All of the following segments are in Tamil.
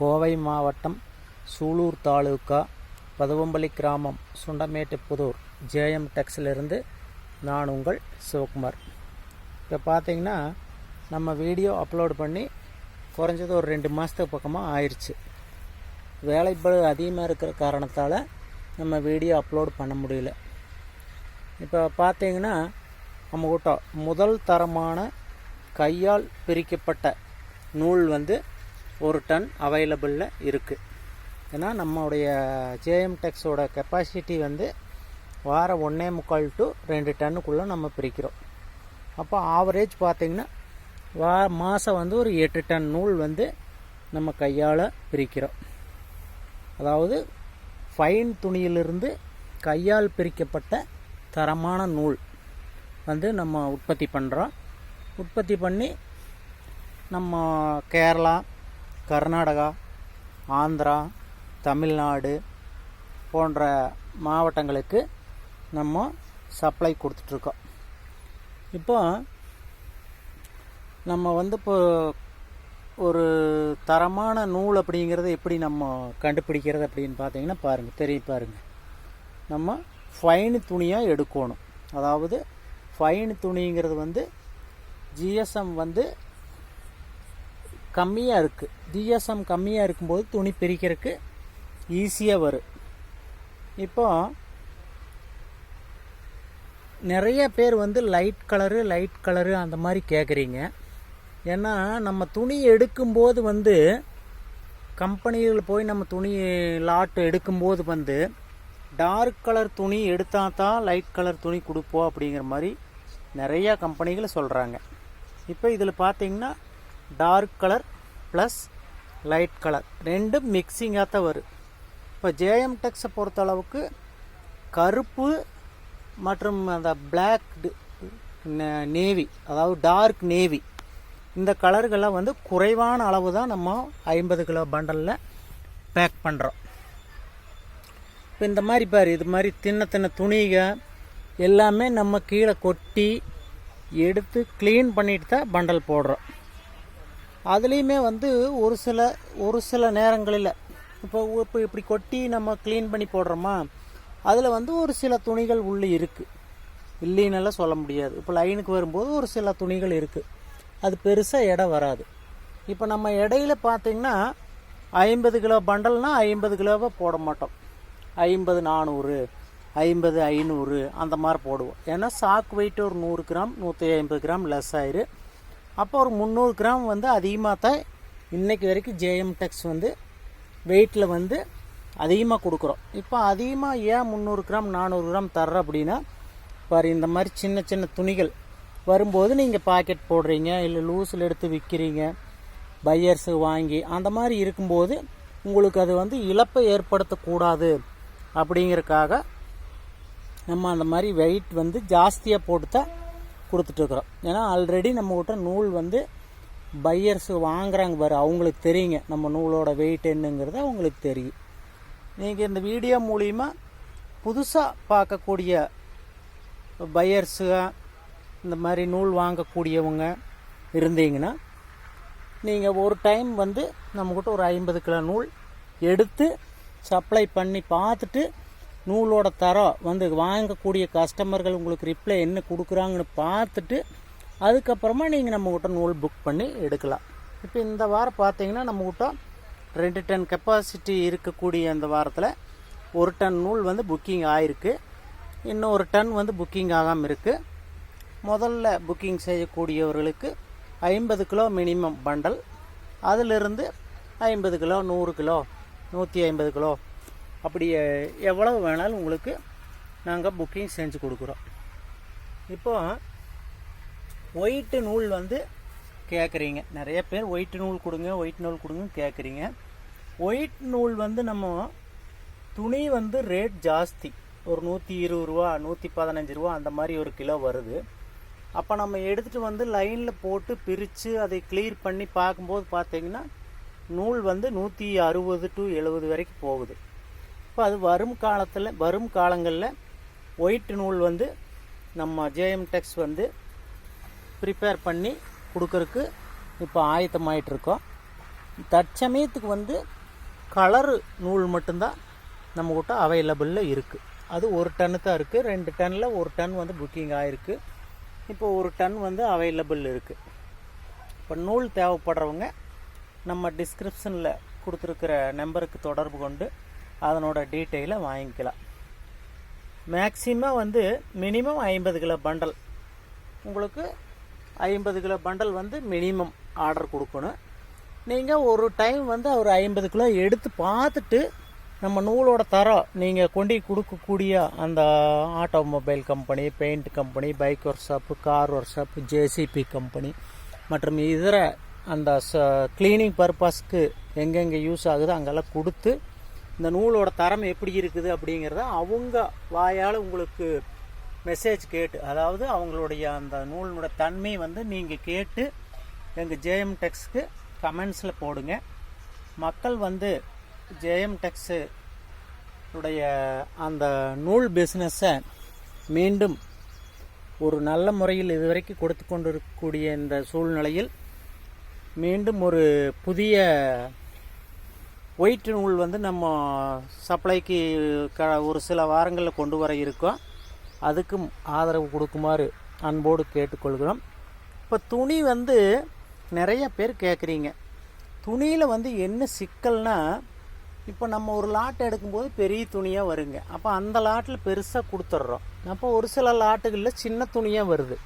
கோவை மாவட்டம் சூலூர் தாலுகா பதுவம்பள்ளி கிராமம் சுண்டமேட்டுப்புதூர் ஜேஎம் டெக்ஸிலிருந்து நான் உங்கள் சிவகுமார். இப்போ பார்த்தீங்கன்னா நம்ம வீடியோ அப்லோட் பண்ணி குறைஞ்சது ஒரு 2 மாதத்துக்கு பக்கமாக ஆயிடுச்சு. வேலைப்பளு அதிகமாக இருக்கிற காரணத்தால் நம்ம வீடியோ அப்லோட் பண்ண முடியல. இப்போ பார்த்தீங்கன்னா நம்மகிட்ட முதல் தரமான கையால் பிரிக்கப்பட்ட நூல் வந்து 1 டன் அவைலபிளில் இருக்குது. ஏன்னா நம்மளுடைய ஜேஎம் டெக்ஸோட கெப்பாசிட்டி வந்து வாரம் 1.25 to 2 டன்னுக்குள்ளே நம்ம பிரிக்கிறோம். அப்போ ஆவரேஜ் பார்த்திங்கன்னா மாதம் வந்து ஒரு 8 டன் நூல் வந்து நம்ம கையால் பிரிக்கிறோம். அதாவது ஃபைன் துணியிலிருந்து கையால் பிரிக்கப்பட்ட தரமான நூல் வந்து நம்ம உற்பத்தி பண்ணுறோம். உற்பத்தி பண்ணி நம்ம கேரளா, கர்நாடகா, ஆந்திரா, தமிழ்நாடு போன்ற மாவட்டங்களுக்கு நம்ம சப்ளை கொடுத்துட்ருக்கோம். இப்போ நம்ம வந்து இப்போ ஒரு தரமான நூல் அப்படிங்கிறத எப்படி நம்ம கண்டுபிடிக்கிறது அப்படின்னு பார்த்தீங்கன்னா பாருங்கள். நம்ம ஃபைன் துணியாக எடுக்கணும். அதாவது ஃபைன் துணிங்கிறது வந்து ஜிஎஸ்எம் வந்து கம்மியாக இருக்குது. ஜிஎஸ்எம் கம்மியாக இருக்கும்போது துணி பிரிக்கிறதுக்கு ஈஸியாக வரும். இப்போ நிறைய பேர் வந்து லைட் கலரு அந்த மாதிரி கேட்குறீங்க. ஏன்னா நம்ம துணி எடுக்கும்போது வந்து கம்பெனியில் போய் நம்ம துணி லாட் எடுக்கும்போது வந்து டார்க் கலர் துணி எடுத்தால் தான் லைட் கலர் துணி கொடுப்போம் அப்படிங்கிற மாதிரி நிறையா கம்பெனிகள் சொல்கிறாங்க. இப்போ இதில் பார்த்தீங்கன்னா dark colour plus light colour ரெண்டும் மிக்சிங்காக தான் வரும். இப்போ ஜேஎம் டெக்ஸை பொறுத்தளவுக்கு கருப்பு மற்றும் அந்த பிளாக் நேவி, அதாவது டார்க் நேவி, இந்த கலர்கள்லாம் வந்து குறைவான அளவு தான் நம்ம 50 கிலோ பண்டலில் பேக் பண்ணுறோம். இப்போ இந்த மாதிரி இது மாதிரி சின்ன துணிக எல்லாமே நம்ம கீழே கொட்டி எடுத்து க்ளீன் பண்ணிட்டு தான் பண்டல் போடுறோம். அதுலேயுமே வந்து ஒரு சில நேரங்களில் இப்போ இப்படி கொட்டி நம்ம க்ளீன் பண்ணி போடுறோமா, அதில் வந்து ஒரு சில துணிகள் உள்ளே இருக்குது, இல்லைன்னெல்லாம் சொல்ல முடியாது. இப்போ லைனுக்கு வரும்போது ஒரு சில துணிகள் இருக்குது, அது பெருசாக எடை வராது. இப்போ நம்ம இடையில பார்த்திங்கன்னா 50 கிலோ பண்டல்னால் 50 கிலோவை போட மாட்டோம். 50 400, 50 500 அந்த மாதிரி போடுவோம். ஏன்னா சாக்கு வெயிட் ஒரு 100 கிராம் 150 கிராம் லெஸ் ஆயிரு. அப்போ ஒரு 300 கிராம் வந்து அதிகமாக தான் இன்றைக்கு வரைக்கும் ஜேஎம் டெக்ஸ் வந்து வெயிட்டில் வந்து அதிகமாக கொடுக்குறோம். இப்போ அதிகமாக ஏன் 300 கிராம் 400 கிராம் தர்ற அப்படின்னா இந்த மாதிரி சின்ன துணிகள் வரும்போது நீங்கள் பாக்கெட் போடுறீங்க, இல்லை லூஸில் எடுத்து விற்கிறீங்க, பையர்ஸு வாங்கி அந்த மாதிரி இருக்கும்போது உங்களுக்கு அது வந்து இழப்பை ஏற்படுத்தக்கூடாது அப்படிங்கிறதுக்காக நம்ம அந்த மாதிரி வெயிட் வந்து ஜாஸ்தியாக போட்டு தான் கொடுத்துட்ருக்குறோம். ஏன்னா ஆல்ரெடி நம்மக்கிட்ட நூல் வந்து பையர்ஸு வாங்குறாங்க அவங்களுக்கு தெரியுங்க நம்ம நூலோட வெயிட் என்னங்கிறது அவங்களுக்கு தெரியும். நீங்கள் இந்த வீடியோ மூலிமா புதுசாக பார்க்கக்கூடிய பையர்ஸு இந்த மாதிரி நூல் வாங்கக்கூடியவங்க இருந்தீங்கன்னா நீங்கள் ஒரு டைம் வந்து நம்மக்கிட்ட ஒரு 50 கிலோ நூல் எடுத்து சப்ளை பண்ணி பார்த்துட்டு நூலோட தரம் வந்து வாங்கக்கூடிய கஸ்டமர்கள் உங்களுக்கு ரிப்ளை என்ன கொடுக்குறாங்கன்னு பார்த்துட்டு அதுக்கப்புறமா நீங்கள் நம்மக்கிட்ட நூல் புக் பண்ணி எடுக்கலாம். இப்போ இந்த வாரம் பார்த்தீங்கன்னா நம்மக்கிட்ட 2 டன் கெப்பாசிட்டி இருக்கக்கூடிய அந்த வாரத்தில் 1 டன் நூல் வந்து புக்கிங் ஆகிருக்கு. இன்னும் 1 டன் வந்து புக்கிங் ஆகாமல் இருக்குது. முதல்ல புக்கிங் செய்யக்கூடியவர்களுக்கு 50 கிலோ மினிமம் பண்டல், அதிலிருந்து 50 கிலோ 100 கிலோ 150 கிலோ அப்படி எவ்வளவு வேணாலும் உங்களுக்கு நாங்கள் புக்கிங் செஞ்சு கொடுக்குறோம். இப்போ ஒயிட்டு நூல் வந்து கேட்குறீங்க, நிறைய பேர் ஒயிட் நூல் கொடுங்க கேட்குறீங்க. ஒயிட் நூல் வந்து நம்ம துணி வந்து ரேட் ஜாஸ்தி, ஒரு 120 ரூபா 115 ரூபா அந்த மாதிரி ஒரு கிலோ வருது. அப்போ நம்ம எடுத்துகிட்டு வந்து லைனில் போட்டு பிரித்து அதை கிளியர் பண்ணி பார்க்கும்போது பார்த்தீங்கன்னா நூல் வந்து 160 to 70 வரைக்கும் போகுது. இப்போ அது வரும் காலங்களில் ஒயிட் நூல் வந்து நம்ம ஜேஎம் டெக்ஸ் வந்து ப்ரிப்பேர் பண்ணி கொடுக்கறக்கு இப்போ ஆயத்தமாயிட்ருக்கோம். தற்சமயத்துக்கு வந்து கலரு நூல் மட்டும்தான் நம்மக்கிட்ட அவைலபிளில் இருக்குது. அது 1 டன்னு தான் இருக்குது. 2 டன்னில் 1 டன் வந்து புக்கிங் ஆகிருக்கு. இப்போ 1 டன் வந்து அவைலபிள் இருக்குது. இப்போ நூல் தேவைப்படுறவங்க நம்ம டிஸ்கிரிப்ஷனில் கொடுத்துருக்கிற நம்பருக்கு தொடர்பு கொண்டு அதனோட டீட்டெயிலை வாங்கிக்கலாம். மேக்ஸிமம் வந்து மினிமம் 50 கிலோ பண்டல், உங்களுக்கு 50 கிலோ பண்டல் வந்து மினிமம் ஆர்டர் கொடுக்கணும். நீங்கள் ஒரு டைம் வந்து ஒரு 50 கிலோ எடுத்து பார்த்துட்டு நம்ம நூலோட தரம் நீங்கள் கொண்டு கொடுக்கக்கூடிய அந்த automobile company, paint company, bike work shop, car work shop, JCB company மற்றும் இதர அந்த கிளீனிங் பர்பஸ்க்கு எங்கெங்கே யூஸ் ஆகுதோ அங்கெல்லாம் கொடுத்து இந்த நூலோட தரம் எப்படி இருக்குது அப்படிங்கிறத அவங்க வாயால் உங்களுக்கு மெசேஜ் கேட்டு, அதாவது அவங்களுடைய அந்த நூலினோட தன்மை வந்து நீங்கள் கேட்டு எங்கள் ஜேஎம் டெக்ஸ்க்கு கமெண்ட்ஸில் போடுங்க. மக்கள் வந்து ஜேஎம் டெக்ஸு உடைய அந்த நூல் பிஸ்னஸை மீண்டும் ஒரு நல்ல முறையில் இதுவரைக்கும் கொடுத்து கொண்டு இருக்கக்கூடிய இந்த சூழ்நிலையில் மீண்டும் ஒரு புதிய ஒயிட் நூல் வந்து நம்ம சப்ளைக்கு ஒரு சில வாரங்களில் கொண்டு வர இருக்கோம். அதுக்கும் ஆதரவு கொடுக்குமாறு அன்போடு கேட்டுக்கொள்கிறோம். இப்போ துணி வந்து நிறைய பேர் கேட்குறீங்க. துணியில் வந்து என்ன சிக்கல்னா, இப்போ நம்ம ஒரு லாட் எடுக்கும்போது பெரிய துணியாக வருங்க. அப்போ அந்த லாட்டில் பெருசாக கொடுத்துட்றோம். அப்போ ஒரு சில லாட்டுகளில் சின்ன துணியாக வருது.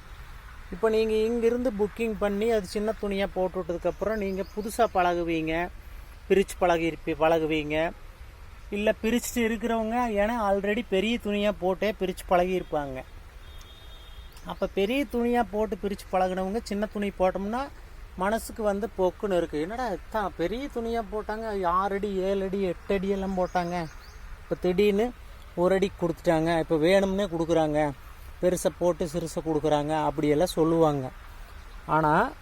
இப்போ நீங்கள் இங்கேருந்து புக்கிங் பண்ணி அது சின்ன துணியாக போட்டு விட்டதுக்கப்புறம் நீங்கள் புதுசாக பழகுவீங்க, பிரித்து பழகுவீங்க. இல்லை பிரிச்சுட்டு இருக்கிறவங்க ஏன்னா ஆல்ரெடி பெரிய துணியாக போட்டே பிரித்து பழகியிருப்பாங்க. அப்போ பெரிய துணியாக போட்டு பிரித்து பழகினவங்க சின்ன துணி போட்டோம்னா மனசுக்கு வந்து பொக்குன்னு இருக்குது. என்னடா தான் பெரிய துணியாக போட்டாங்க, 6 அடி 7 அடி 8 அடி எல்லாம் போட்டாங்க, இப்போ திடீர்னு 1 அடி கொடுத்துட்டாங்க, இப்போ வேணும்னே கொடுக்குறாங்க, பெருசை போட்டு சிறுசை கொடுக்குறாங்க அப்படியெல்லாம் சொல்லுவாங்க. ஆனால்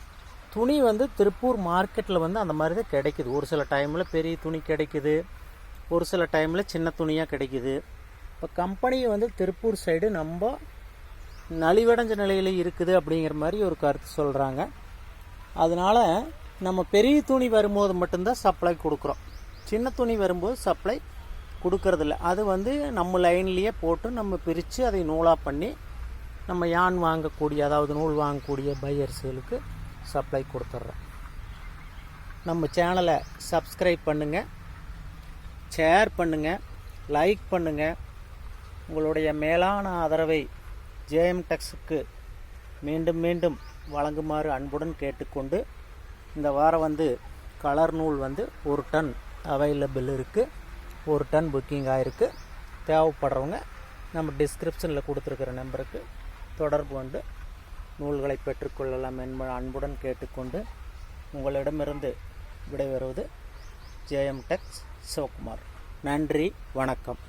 துணி வந்து திருப்பூர் மார்க்கெட்டில் வந்து அந்த மாதிரி தான் கிடைக்குது. ஒரு சில டைமில் பெரிய துணி கிடைக்குது, ஒரு சில டைமில் சின்ன துணியாக கிடைக்குது. இப்போ கம்பெனியை வந்து திருப்பூர் சைடு நம்ம நலிவடைஞ்ச நிலையில் இருக்குது அப்படிங்கிற மாதிரி ஒரு கருத்து சொல்கிறாங்க. அதனால் நம்ம பெரிய துணி வரும்போது மட்டும்தான் சப்ளை கொடுக்குறோம், சின்ன துணி வரும்போது சப்ளை கொடுக்கறதில்ல. அது வந்து நம்ம லைன்லேயே போட்டு நம்ம பிரித்து அதை நூலாக பண்ணி நம்ம யான் வாங்கக்கூடிய, அதாவது நூல் வாங்கக்கூடிய பையர்ஸுகளுக்கு சப்ளை கொடுத்துட்றோம். நம்ம சேனலை சப்ஸ்கிரைப் பண்ணுங்கள், ஷேர் பண்ணுங்கள், லைக் பண்ணுங்கள். உங்களுடைய மேலான ஆதரவை ஜேஎம் டெக்ஸுக்கு மீண்டும் மீண்டும் வழங்குமாறு அன்புடன் கேட்டுக்கொண்டு, இந்த வாரம் வந்து கலர் நூல் வந்து 1 டன் அவைலபிள் இருக்குது. 1 டன் புக்கிங் ஆகிருக்கு. தேவைப்படுறவங்க நம்ம டிஸ்கிரிப்ஷனில் கொடுத்துருக்கிற நம்பருக்கு தொடர்பு கொண்டு நூல்களை பெற்றுக்கொள்ளலாம் என்பது அன்புடன் கேட்டுக்கொண்டு உங்களிடமிருந்து விடைபெறுவது ஜேஎம் டெக்ஸ் சிவகுமார். நன்றி, வணக்கம்.